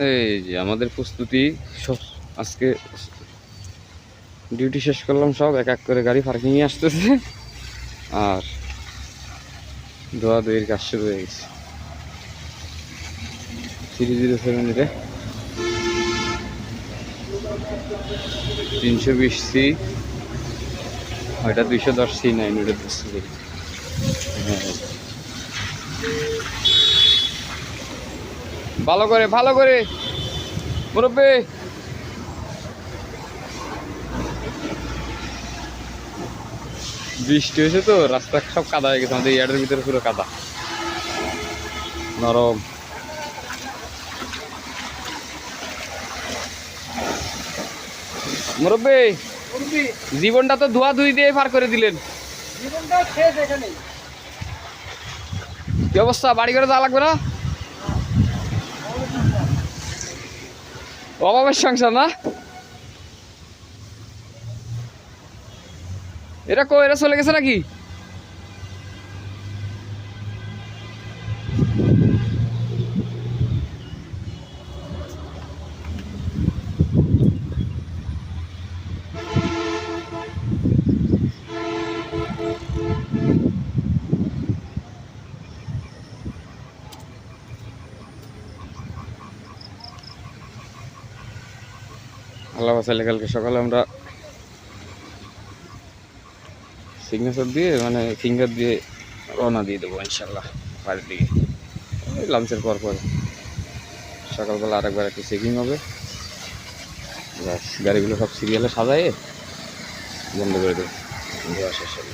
এই যে আমাদের প্রস্তুতি সব আজকে ডিউটি শেষ করলাম, সব এক এক করে গাড়ি পার্কিংয়ে আসতেছে আর ধোয়াধুয়ির কাজ শুরু হয়ে গেছে। 307 320C, ওইটা 210C9 ওটা বুঝতে পারি। হ্যাঁ, ভালো করে ভালো করে মুরব্বী। বৃষ্টি হয়েছে তো রাস্তা সব কাদা হয়ে গেছে, আমাদের ইয়ার্ডের ভিতরে পুরো কাদা নরম। মুরব্বী, জীবনটা তো ধোয়া ধুই দিয়ে পার করে দিলেন। কি অবস্থা, বাড়ি করে যাওয়া লাগবে না? অভাবের সংসার না? এরা এরা চলে গেছে নাকি? আল্লাহ বাঁচালে কালকে সকালে আমরা সিগনেচার দিয়ে মানে ফিঙ্গার দিয়ে রওনা দিয়ে দেবো ইনশাল্লাহ বাড়ির দিকে। লাঞ্চের পর পর সকালবেলা আরেকবার একটু চেকিং হবে, গাড়িগুলো সব সিরিয়ালে সাজায়ে বন্ধ করে দেবো, দেওয়া শেষ হবে।